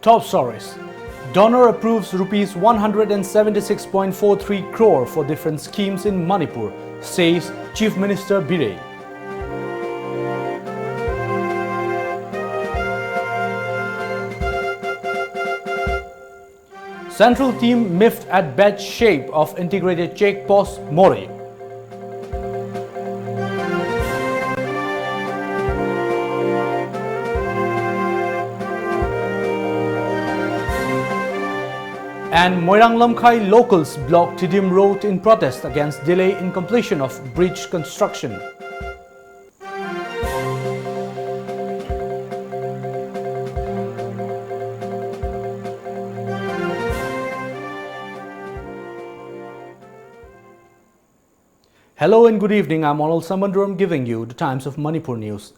Top stories. Donor approves rupees 176.43 crore for different schemes in Manipur, says Chief Minister Biren. Central team miffed at bad shape of integrated check post More. And Moirang Lamkhai locals blocked Tidim Road in protest against delay in completion of bridge construction. Hello and good evening. I'm ONEL Sambanduram giving you the Times of Manipur news.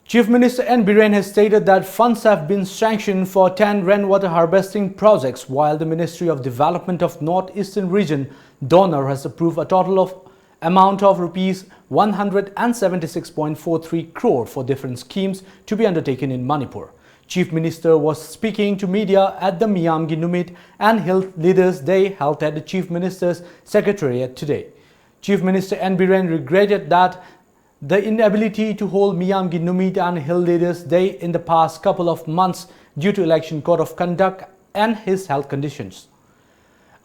Chief Minister N. Biren has stated that funds have been sanctioned for 10 rainwater harvesting projects, while the Ministry of Development of Northeastern Region, DONOR, has approved a total of amount of rupees 176.43 crore for different schemes to be undertaken in Manipur. Chief Minister was speaking to media at the Miyam Ginumit and Health Leaders Day held at the Chief Minister's Secretariat today. Chief Minister N. Biren regretted that the inability to hold Miyam Ginumit and Hill Leaders Day in the past couple of months due to election code of conduct and his health conditions.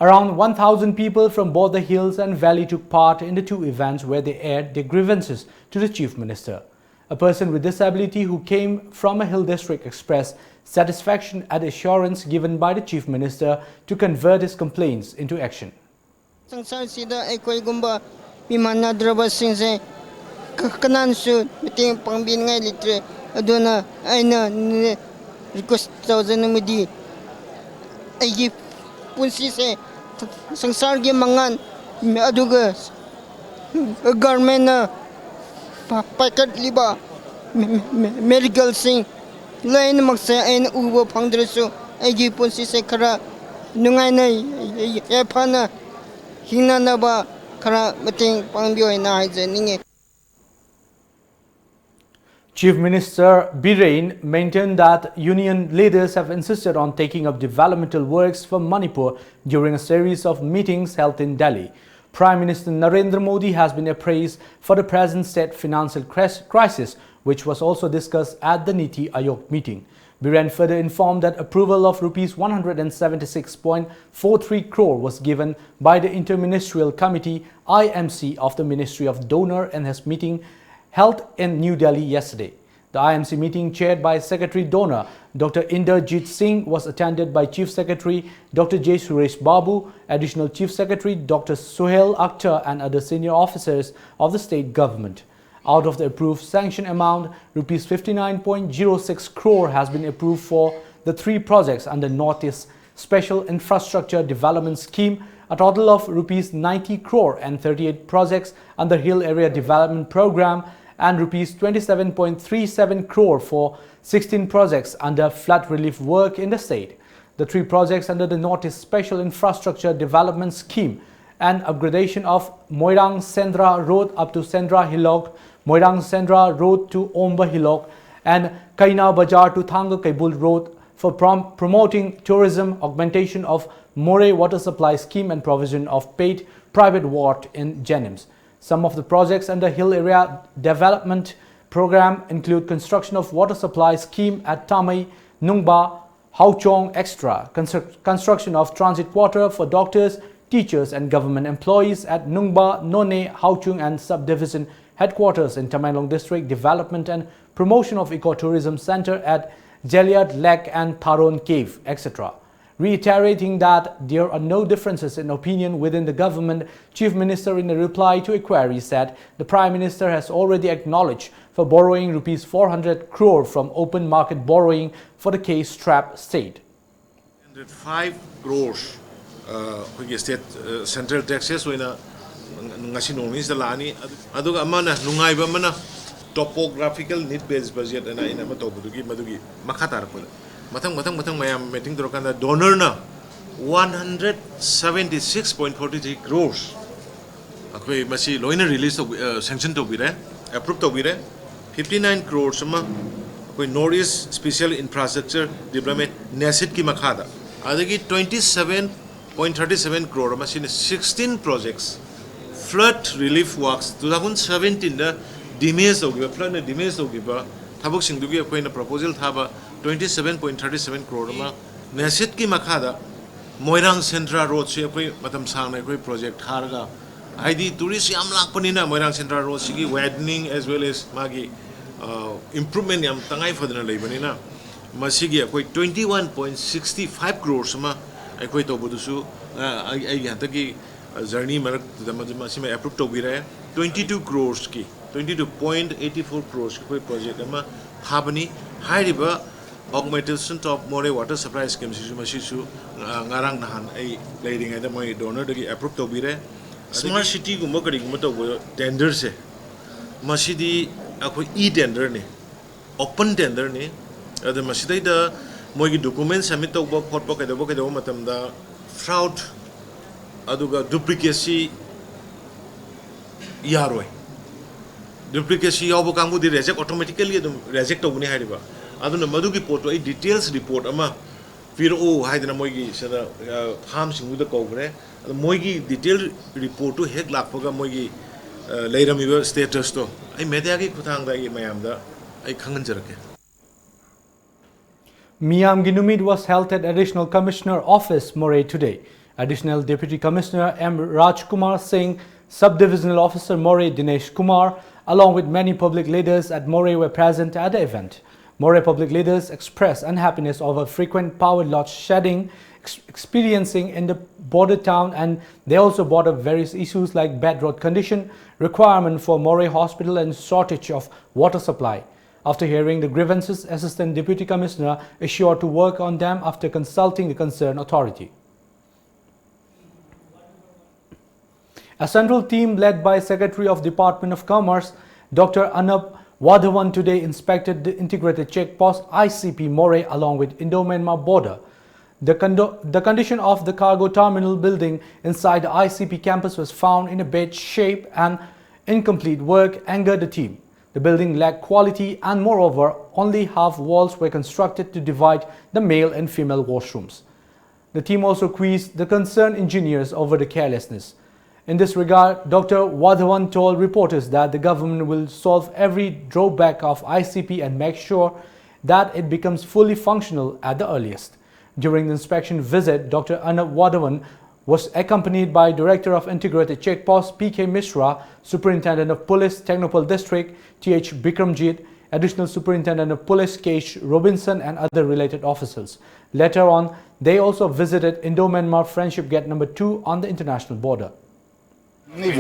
Around 1,000 people from both the hills and valley took part in the two events where they aired their grievances to the Chief Minister. A person with disability who came from a hill district expressed satisfaction at assurance given by the Chief Minister to convert his complaints into action. Kanansu meeting pangbin ngay litre aduna aina request thousand mudi ay punsi se sangsar gi mangan aduga government na pakat liba medical sing lain maksa aina ubo pangdresu ay punsi se kara nungay na yapana hinana ba kara meeting pangbioy na hajaninge. Chief Minister Biren maintained that union leaders have insisted on taking up developmental works for Manipur during a series of meetings held in Delhi. Prime Minister Narendra Modi has been appraised for the present state financial crisis, which was also discussed at the Niti Aayog meeting. Biren further informed that approval of rupees 176.43 crore was given by the Interministerial Committee IMC of the Ministry of Donor and his meeting held in New Delhi yesterday. The IMC meeting, chaired by Secretary Donor Dr. Inderjit Singh, was attended by Chief Secretary Dr. J. Suresh Babu, Additional Chief Secretary Dr. Sohail Akhtar and other senior officers of the state government. Out of the approved sanction amount, rupees 59.06 crore has been approved for the three projects under Northeast Special Infrastructure Development Scheme, a total of rupees 90 crore and 38 projects under Hill Area Development Program, and rupees 27.37 crore for 16 projects under flood relief work in the state. The three projects under the Northeast Special Infrastructure Development Scheme and upgradation of Moirang Sendra Road up to Sendra Hilok, Moirang Sendra Road to Omba Hilok, and Kaina Bajar to Thanga Kaibul Road for promoting tourism, augmentation of More water supply scheme and provision of paid private ward in Jenims. Some of the projects under Hill Area Development Program include construction of water supply scheme at Tamai, Nungba, Hauchong Extra, construction of transit water for doctors, teachers and government employees at Nungba, None, Hauchung and subdivision headquarters in Tamenglong District, development and promotion of ecotourism center at Jeliad Lake and Tharon Cave, etc. Reiterating that there are no differences in opinion within the government, Chief Minister, in a reply to a query, said the Prime Minister has already acknowledged for borrowing rupees 400 crore from open market borrowing for the case-strapped state. 105 crores state central taxes topographical need-based budget and I never talk to give Makatar. Matang mayam meeting to the donor na 176.43 crores. Okay, Masi Loina release of sanction to be approved to be 59 crores कोई north east special infrastructure development नेसिट की मखादा अदगी 27.37 crore मशीन 16 projects flood relief works 2017 दा damage होगिबा flood ने damage होगिबा थबक सिंगदुगी अखोइना प्रपोजल थाबा 27.37 crore मा नेसिट की मखादा मोइरांग सेंट्रल रोड से अखोइ मतम सांगना अखोइ प्रोजेक्ट थारगा आईडी टूरिस्ट याम लाकपनिना मोइरांग सेंट्रल रोड सिगी वाइडनिंग एज वेल एज मागी improvement yam tangai fadana leibani na masigi akoi 21.65 crores ma akoi to budusu ai hantaki journey marak masima approve to bira 22 crores ki 22.84 crores ki koi project ama thabani hairiba augmentation of more water supply scheme sisu masisu ngarang nahan ai leiding ai da moi donor dagi approve to bira smart city gumba kari gumba to tender se masidi अखोई tender ने open tender ने अदर मसिदैदा मोगी document submit तौबा खोटबा कदबो मतमदा फ्रॉड अदुगा डुप्लीकेसी यारोय डुप्लीकेसी यावबो कांगुदि रिजेक्ट ऑटोमेटिकली अदुम रिजेक्ट तौबनि हारिबा अदुना मदुगी पोटो आई डिटेल्स रिपोर्ट अमा फिर ओ हाइदना मोगी सदा फार्म सिंगुदा कौग्रे मोगी डिटेल रिपोर्ट तो हेक लापगा मोगी लेरमिबा स्टेटस तो आई मीडिया की खुथांगदा ये मयामदा आई खंगनजरके Miyamgi Numit was held at Additional Commissioner Office, Moray today. Additional Deputy Commissioner M. Rajkumar Singh, Subdivisional Officer Moray Dinesh Kumar, along with many public leaders at Moray were present at the event. Moray public leaders expressed unhappiness over frequent power load shedding experiencing in the border town, and they also brought up various issues like bad road condition, requirement for Moray Hospital and shortage of water supply. After hearing the grievances, Assistant Deputy Commissioner assured to work on them after consulting the concerned authority. A central team led by Secretary of Department of Commerce, Dr. Anab Wadhawan, today inspected the integrated checkpost ICP Moray along with Indo-Myanmar border. The condition of the cargo terminal building inside the ICP campus was found in a bad shape and incomplete work angered the team. The building lacked quality and moreover only half walls were constructed to divide the male and female washrooms. The team also quizzed the concerned engineers over the carelessness. In this regard, Dr. Wadhawan told reporters that the government will solve every drawback of ICP and make sure that it becomes fully functional at the earliest. During the inspection visit, Dr. Anab Wadhawan was accompanied by Director of Integrated Checkpost P.K. Mishra, Superintendent of Police Technopole District T.H. Bikramjit, Additional Superintendent of Police K.H. Robinson and other related officers. Later on, they also visited Indo-Myanmar Friendship Gate number 2 on the international border. नहीं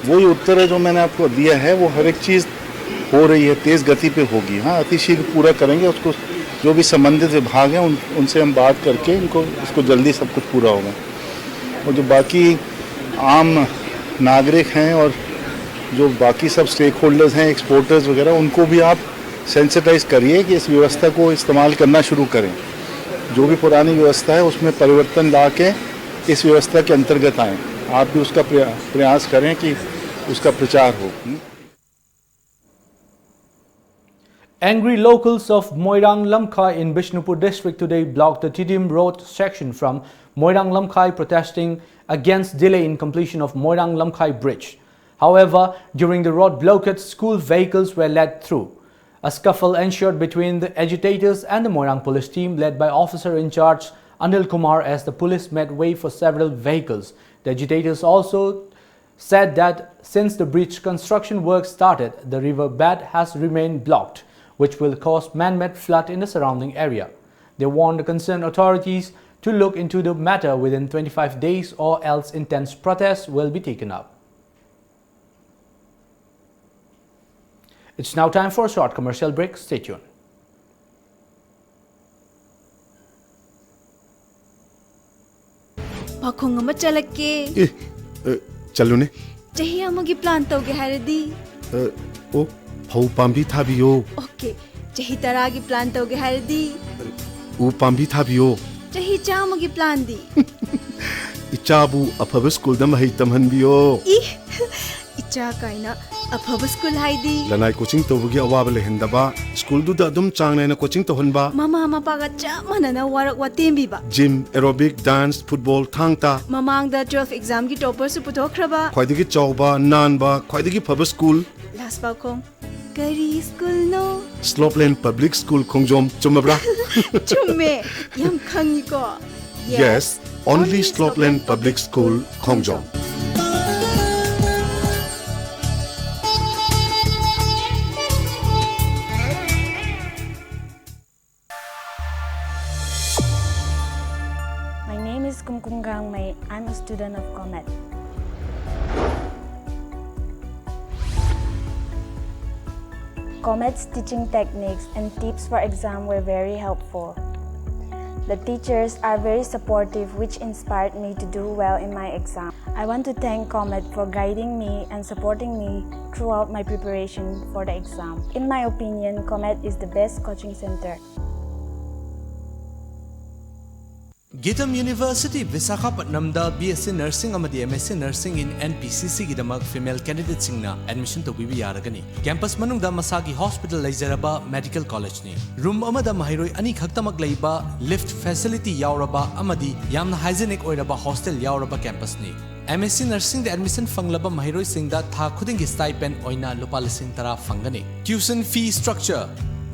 वही उत्तर है जो मैंने आपको दिया है, वो हर एक चीज़ हो रही है, तेज़ गति पे होगी। हाँ, अतिशीघ्र पूरा करेंगे उसको, जो भी संबंधित विभाग हैं उनसे हम बात करके इसको जल्दी सब कुछ पूरा होगा। और जो बाकी आम नागरिक हैं और जो बाकी सब स्टेक होल्डर्स हैं, एक्सपोर्टर्स वगैरह, उनको भी आप सेंसिटाइज करिए कि इस व्यवस्था को इस्तेमाल करना शुरू करें। जो भी पुरानी व्यवस्था है उसमें परिवर्तन ला के इस व्यवस्था के अंतर्गत आएँ। आप भी उसका प्रयास करें कि उसका प्रचार हो। Angry locals of Moirang Lamkai in Bishnupur district today blocked the Tidim Road section from Moirang Lamkai, protesting against delay in completion of Moirang Lamkai bridge. However, during the road blockade, school vehicles were let through. A scuffle ensued between the agitators and the Moirang police team led by officer in charge Anil Kumar as the police made way for several vehicles. The agitators also said that since the bridge construction work started, the river bed has remained blocked, which will cause man-made flood in the surrounding area. They warned the concerned authorities to look into the matter within 25 days or else intense protests will be taken up. It's now time for a short commercial break. Stay tuned. पाखोंग अमा चलके चलो ने चही अमगी plan तौगे हारदी ओ फौ पाम्बी थाबियो okay चही तरागी plan तौगे हारदी उ पाम्बी थाबियो चही चामगी प्लान दी इचाबू अफब स्कूल द महै तमहनबियो इ इचा काइना अफब स्कूल हाइदी लनाई कोचिंग तौबगी अवाब लेहंदबा स्कूल दुदा अदुम चांगनायना कोचिंग तोहनबा ममा मपागा चप मनना वारक वातेमबीबा gym aerobic dance football Thangta ममांग द 12 एग्जाम की टॉपर से पुथोखरबा ख्वाइदगी चौबा नानबा ख्वाइदगी फब स्कूल लास्ट पाखों करी स्कूल नो स्लोपलैंड पब्लिक स्कूल खोंगजोम चुमबरा चुम्मे यम खंगिको Yes, only Slopeland Public School, Khongjom. My name is Kumkum Gangmei. I'm a student of COMET. COMET's teaching techniques and tips for exam were very helpful. The teachers are very supportive, which inspired me to do well in my exam. I want to thank COMET for guiding me and supporting me throughout my preparation for the exam. In my opinion, COMET is the best coaching center. Gitam University Visakhapatnamda BSc Nursing amadi MSc Nursing in NPCC gidamak female candidates singna admission to bibi yaragani. Campus manungda masagi hospital leizaraba medical college ni. Room amada mahiroi ani khaktamak leiba lift facility yauraba amadi yamna hygienic oiraba hostel yauraba campus ni. MSc Nursing the admission fanglaba mahiroi singda tha khudingi stipend oina lupa lising tara fangani. Tuition fee structure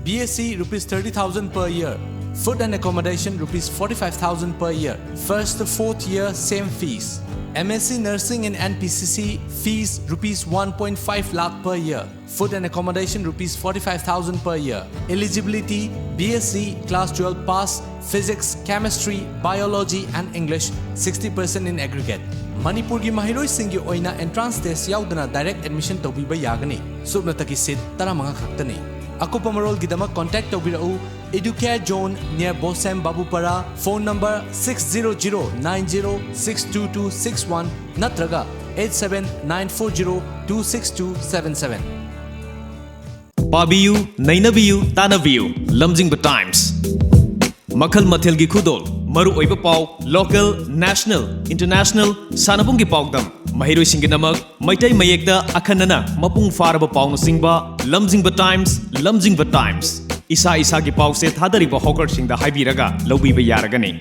BSc rupees 30,000 per year. Food and accommodation rupees 45,000 per year. First to 4th year same fees. MSc Nursing in NPCC fees rupees 1.5 lakh per year. Food and accommodation rupees 45,000 per year. Eligibility BSc class 12 pass, physics, chemistry, biology and English 60% in aggregate. Manipur gi mahiroi singi oina entrance test yaudana direct admission tawbiba yagani. Subnataki seat taramanga khaktani. Akupa marol gidama contact tawbirau Educare Zone near Bosem Babupara. Phone number 60090622261 Natraga 87940262277. Pabiyu, Nainabiyu, Tanabiyu, Lamjingba Times. Makhal Mathil gi Khudol, Maru Oiba Pau, local, national, international, Sanabung gi Paugdam. Mahiroi Singinamag, Maitai Mayekda, Akanana, Mapung Faraba Pauno Singba, Lamjingba Times, Lamjingba Times. Isa Isa gi Pau se Thadariba Hawker Singda Haibiraga, Lobiba Yaragani.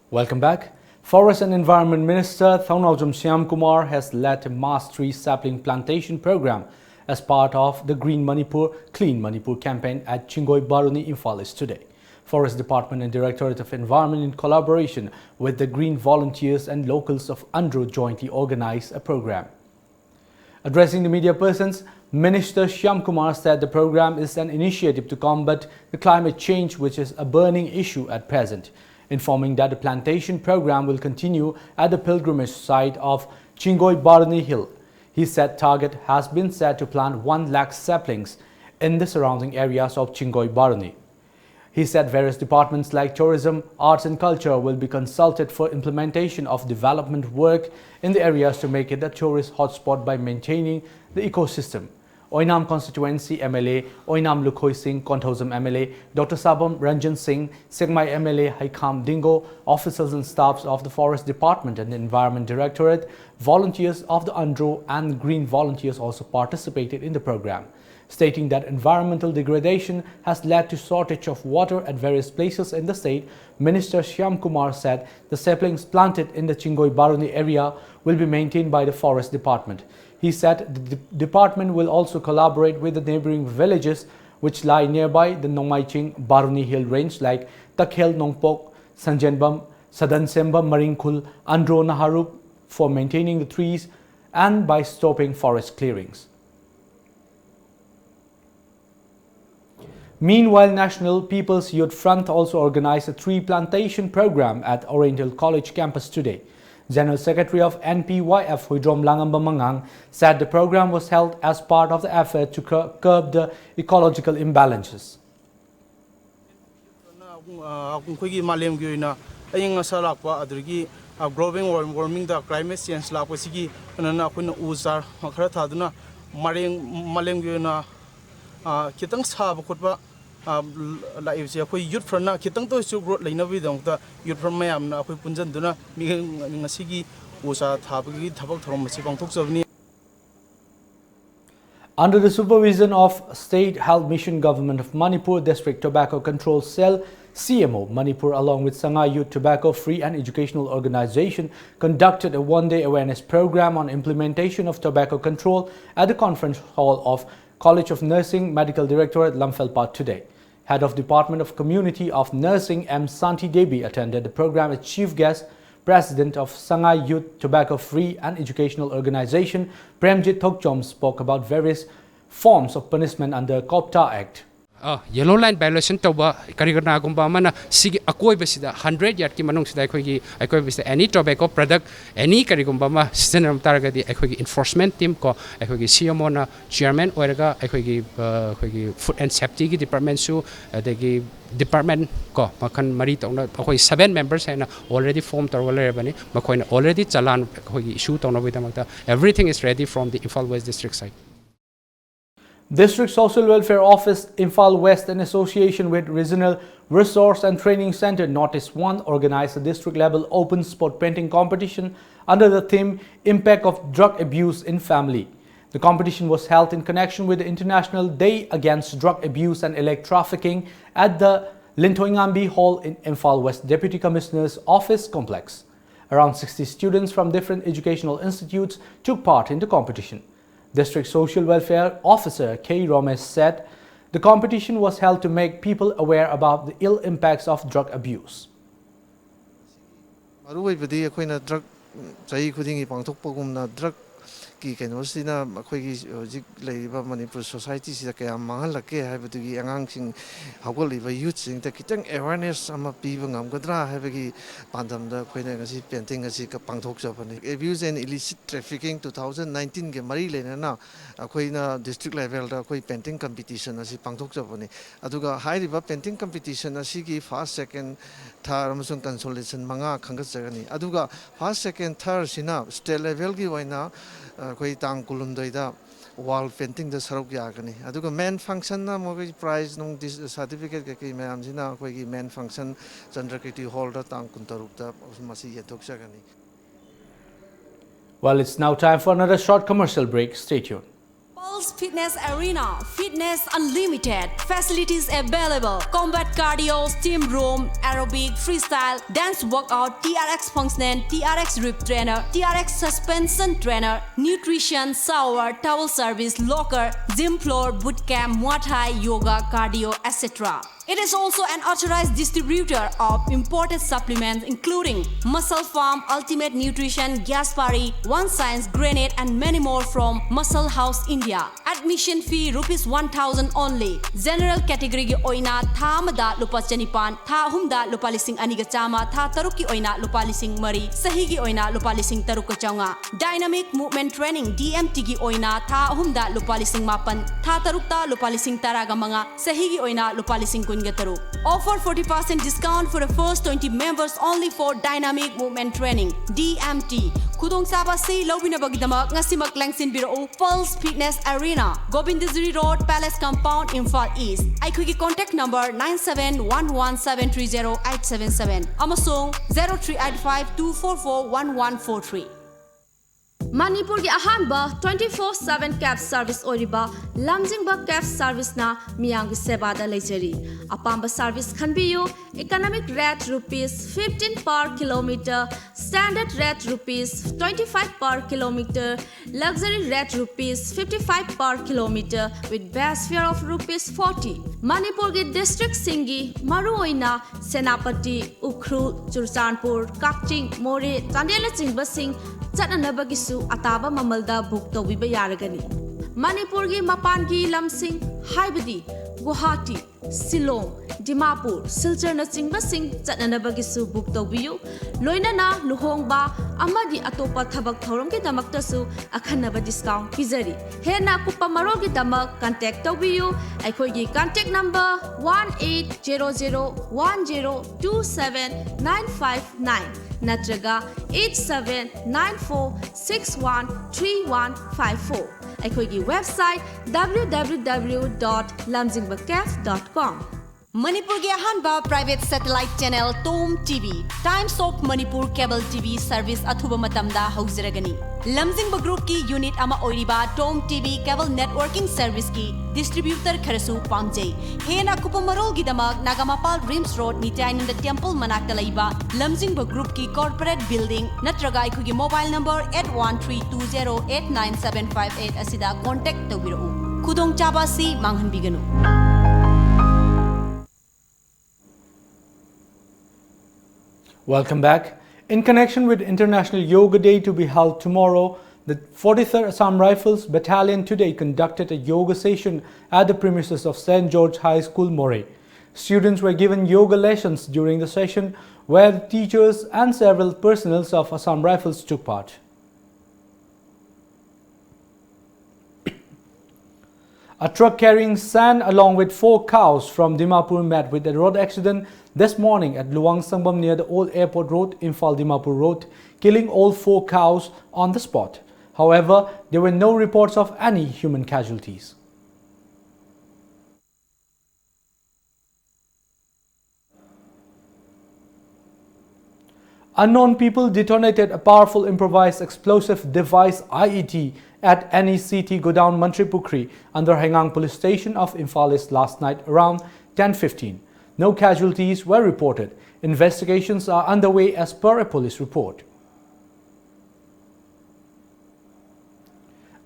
Welcome back. Forest and Environment Minister Thaunawjam Shyamkumar has led a mass tree sapling plantation program as part of the Green Manipur, Clean Manipur campaign at Chingoi Baruni, Imphal East today. Forest Department and Directorate of Environment in collaboration with the Green Volunteers and locals of Andhra jointly organized a program. Addressing the media persons, Minister Shyamkumar said the program is an initiative to combat the climate change, which is a burning issue at present, informing that the plantation program will continue at the pilgrimage site of Chingoi Baruni Hill. He said target has been set to plant 1 lakh saplings in the surrounding areas of Chingoi Baruni. He said various departments like tourism, arts and culture will be consulted for implementation of development work in the areas to make it a tourist hotspot by maintaining the ecosystem. Oinam Constituency MLA, Oinam Lukhoi Singh, Konthozam MLA, Dr. Sabam Ranjan Singh, Segmai MLA Haikam Dingo, officers and staffs of the Forest Department and Environment Directorate, volunteers of the Andhra and Green Volunteers also participated in the program. Stating that environmental degradation has led to shortage of water at various places in the state, Minister Shyamkumar said the saplings planted in the Chingoi Baruni area will be maintained by the Forest Department. He said the department will also collaborate with the neighboring villages which lie nearby the Nongmaiching Baruni Hill range like Takhel Nongpok, Sanjenbam, Sadansemba Maringkhul, Andro Naharup for maintaining the trees and by stopping forest clearings. Meanwhile, National People's Youth Front also organized a tree plantation program at Oriental College campus today. General Secretary of NPYF Huidrom Langamba Mangang said the program was held as part of the effort to curb the ecological imbalances. Global warming, the climate change, Lapasiki, and Uzar, Makrataduna, Maleng, Kitang Sabakutba. Like if you youth from now, Kitang to so grow like no video, the youth from Mayam, Punjan Duna, Nasigi was a Tabaki, Tabak from Sipang Tuxovni. Under the supervision of State Health Mission Government of Manipur District Tobacco Control Cell, CMO Manipur along with Sangha Youth Tobacco Free and Educational Organization conducted a one-day awareness program on implementation of tobacco control at the conference hall of College of Nursing Medical Directorate Lamfelpat today. Head of Department of Community of Nursing M. Santi Devi attended the program as chief guest. President of Sangha Youth Tobacco Free and Educational Organization, Premjit Thokchom, spoke about various forms of punishment under COPTA Act. Yellow line violation toba karigana gumba mana sig akoi besida 100 yard ki manung sida akoi besida any tobacco product any karigumba ma sisenam targadi akoi enforcement team ko akoi CMO na chairman oiraga akoi food and safety ki department su adagi department ko makan mari tawna akoi 7 members and already formed torwale bani makoina already chalan akoi issue tawna bidamakta everything is ready from the Imphal West district side. District Social Welfare Office, Imphal West, in association with Regional Resource and Training Center Notice 1, organized a district-level open spot painting competition under the theme Impact of Drug Abuse in Family. The competition was held in connection with the International Day Against Drug Abuse and Illicit Trafficking at the Lintoingambi Hall in Imphal West Deputy Commissioner's Office Complex. Around 60 students from different educational institutes took part in the competition. District Social Welfare Officer K. Romesh said the competition was held to make people aware about the ill impacts of drug abuse. Drug ki kenosina akhoi hojik leiba Manipur society sida kaya mangal lake haibatugi angangsing hawgoliba youth sing ta kitang awareness ama piba ngamgadra haibagi pandamda khoina ngasi painting asi ka pangthok japani abuse and illicit trafficking 2019 ge mari lena na akhoina district level da khoi painting competition asi pangthok japani aduga hairiba painting competition asi gi first second third amasung consolidation manga khangat jagani aduga first second third sina state level gi waina koi tang kulumdoida wall painting the sarok yagani aduga main function na mogi prize nung this certificate ke mayam sina koi gi main function chandrakiti holder tang kuntarukta masi yetok jagani. Well, it's now time for another short commercial break. Stay tuned. Pulse Fitness Arena, fitness unlimited, facilities available, combat cardio, steam room, aerobic, freestyle, dance workout, TRX function, TRX rip trainer, TRX suspension trainer, nutrition, shower, towel service, locker, gym floor, bootcamp, Muay Thai, yoga, cardio, etc. It is also an authorized distributor of imported supplements including Muscle Farm, Ultimate Nutrition, Gaspari, One Science, Granite and many more from Muscle House, India. Admission fee ₹1,000 only. General category ki oina tha amada lupa chanipan, tha ahumda lupa lising aniga chama, tha taruk ki oina lupa lising mari, sahi ki oina lupa lising taruk ka chaunga. Dynamic Movement Training DMT ki oina tha ahumda lupa lising mapan, tha tarukta lupa lising taraga mga, sahi ki oina lupa lising kun. Offer 40% discount for the first 20 members only for Dynamic Movement Training DMT. Kudong saba si lobina bagidamak ngasimak langsin biro Pulse Fitness Arena, Gobindazuri Road, Palace Compound, Imphal East. I quick contact number 9711730877. Amasong 038524411143. Manipur ki ahanba 24/7 cab service oriba lamjingba cab service na miyang ki seba da leijari apamba service khanbiyo economic rate ₹15 per kilometer, standard rate ₹25 per kilometer, luxury rate ₹55 per kilometer with base fare of ₹40. Manipur ki district singi maru oina Senapati, Ukhrul, Churchanpur, Kakching, More, Chandela chingba sing Chananaba gisu ataba mamalda book to wiba yaragani. Manipur gi mapan gi lamsing haibadi Guwahati, Shillong, Dimapur, Silchar na chingba sing chananaba gisu book to biyu loina na luhongba amadi atopa thabak thorom ki damakta su akhanaba discount pizari. He na kupa maro ki damak contact to biyu aikhoi gi contact number 1800102795 natraga 8794613154. Aikoigi website www.lamjingbacafe.com. Manipur ge ahanba private satellite channel Tom TV Times of Manipur Cable TV service athuba matamda hauziragani. Lamjingba Group ki unit ama oiriba Tom TV Cable Networking Service ki distributor kharasu pamjai. Hena kupamarol gidamak Nagamapal Rims Road Nityananda Temple manakta laiba Lamjingba Group ki corporate building natraga ikhugi mobile number 8132089758 asida contact tawbiru. Khudong chaba si manghanbiganu. Welcome back. In connection with International Yoga Day to be held tomorrow, the 43rd Assam Rifles Battalion today conducted a yoga session at the premises of St. George High School, Moray. Students were given yoga lessons during the session where the teachers and several personnel of Assam Rifles took part. A truck carrying sand along with 4 cows from Dimapur met with a road accident this morning at Luang Sangbam near the Old Airport Road, Imphal Dimapur Road, killing all 4 cows on the spot. However, there were no reports of any human casualties. Unknown people detonated a powerful improvised explosive device IED at NECT Godown Mantripukri under Hengang Police Station of Imphal East last night around 10:15. No casualties were reported. Investigations are underway as per a police report.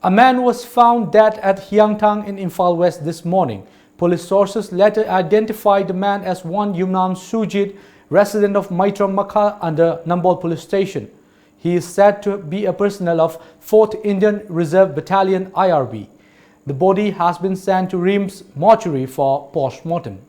A man was found dead at Hyangtang in Imphal West this morning. Police sources later identified the man as one Yumnam Sujit, resident of Maitram Makha under Nambol Police Station. He is said to be a personnel of 4th Indian Reserve Battalion IRB. The body has been sent to Rims mortuary for post-mortem.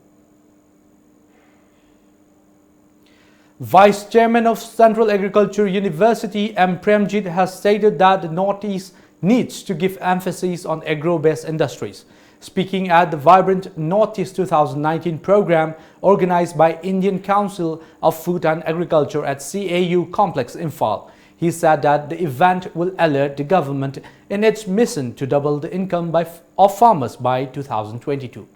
Vice Chairman of Central Agriculture University M. Premjit has stated that the Northeast needs to give emphasis on agro-based industries. Speaking at the Vibrant Northeast 2019 program organized by Indian Council of Food and Agriculture at CAU Complex Imphal, he said that the event will alert the government in its mission to double the income of farmers by 2022.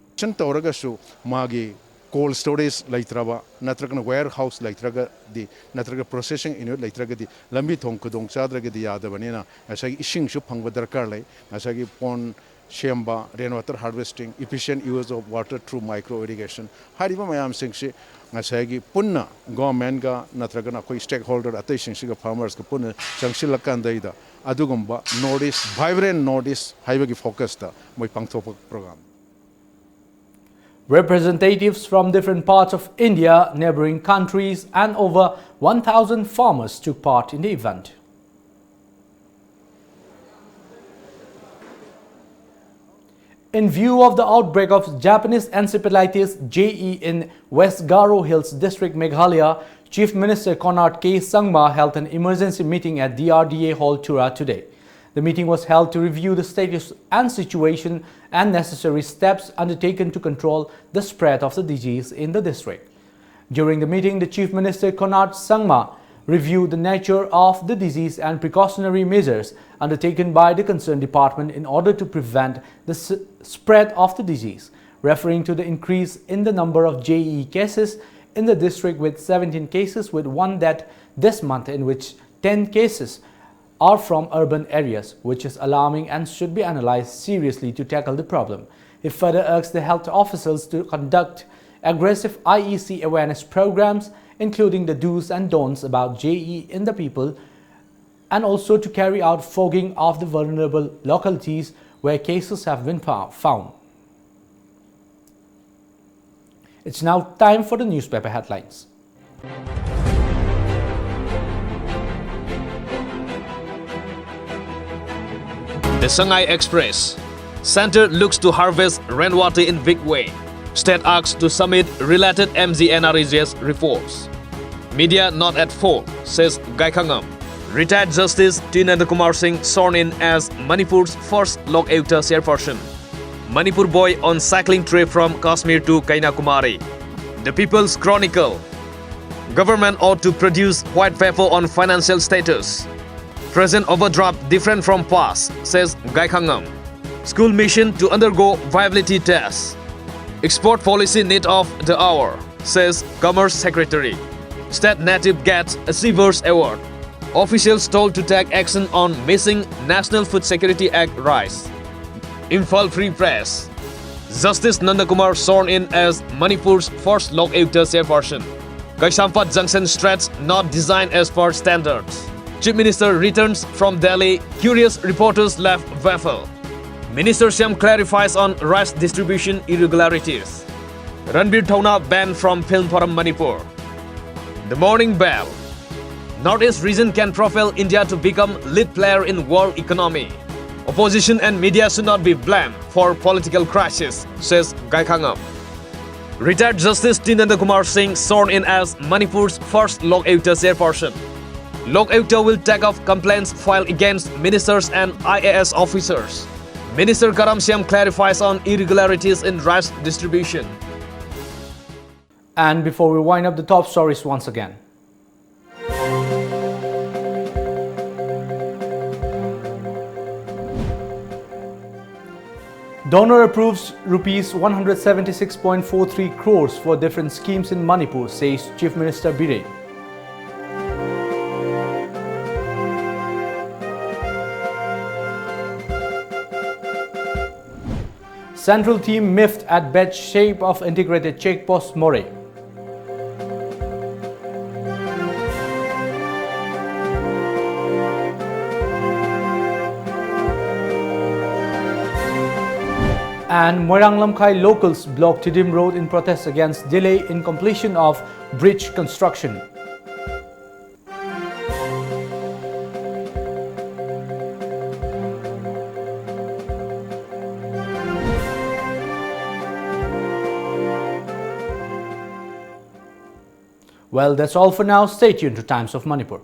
Cold storage laitraba natraga warehouse laitraga di natraga processing unit laitraga di lambi thong kudong chadraga di yadabanina asagi ishing shu phangba darkar lai asagi pond shemba rainwater harvesting efficient use of water through micro irrigation hariba mayam singsi asagi punna government ga natraga na koi stakeholder atai singsi ga farmers ga punna changsilakan daida adugumba northeast vibrant northeast haibagi focus ta moi pangthop program. Representatives from different parts of India, neighboring countries and over 1,000 farmers took part in the event. In view of the outbreak of Japanese encephalitis JE in West Garo Hills District, Meghalaya, Chief Minister Konark K. Sangma held an emergency meeting at DRDA Hall, Tura today. The meeting was held to review the status and situation and necessary steps undertaken to control the spread of the disease in the district. During the meeting, the Chief Minister Konark Sangma reviewed the nature of the disease and precautionary measures undertaken by the concerned department in order to prevent the spread of the disease, referring to the increase in the number of JE cases in the district with 17 cases with 1 death this month, in which 10 cases are from urban areas, which is alarming and should be analyzed seriously to tackle the problem. He further urged the health officials to conduct aggressive IEC awareness programs, including the do's and don'ts about JE in the people, and also to carry out fogging of the vulnerable localities where cases have been found. It's now time for the newspaper headlines. The Shanghai Express. Center looks to harvest rainwater in big way. State asks to submit related MGNREGS reforms. Media not at fault, says Gai Khangam. Retired Justice Tinanda Kumar Singh sworn in as Manipur's first Lok Ayukta chairperson. Manipur boy on cycling trip from Kashmir to Kanyakumari. The People's Chronicle. Government ought to produce white paper on financial status. Present overdraft different from past, says Gai Khangam. School mission to undergo viability tests. Export policy need of the hour, says Commerce Secretary. State native gets a Seavers Award. Officials told to take action on missing National Food Security Act rice. Imphal Free Press. Justice Nandakumar sworn in as Manipur's first Lok Ayukta chairperson. Kaisampat Junction stretch not designed as per standards. Chief Minister returns from Delhi. Curious reporters left baffled. Minister Shyam clarifies on rice distribution irregularities. Ranbir Thona banned from Film Forum Manipur. The Morning Bell. Northeast region can propel India to become lead player in world economy. Opposition and media should not be blamed for political crisis, says Gaikhangam. Retired Justice T. Nandakumar Singh sworn in as Manipur's first Lok Ayukta chairperson. Lok Ayukta will take off complaints filed against ministers and IAS officers. Minister Karam Shyam clarifies on irregularities in rice distribution. And before we wind up the top stories once again. Donor approves rupees 176.43 crores for different schemes in Manipur, says Chief Minister Biren. Central team miffed at bed shape of integrated checkpost Moray. And Moirang Lamkhai locals blocked Tidim Road in protest against delay in completion of bridge construction. Well, that's all for now. Stay tuned to Times of Manipur.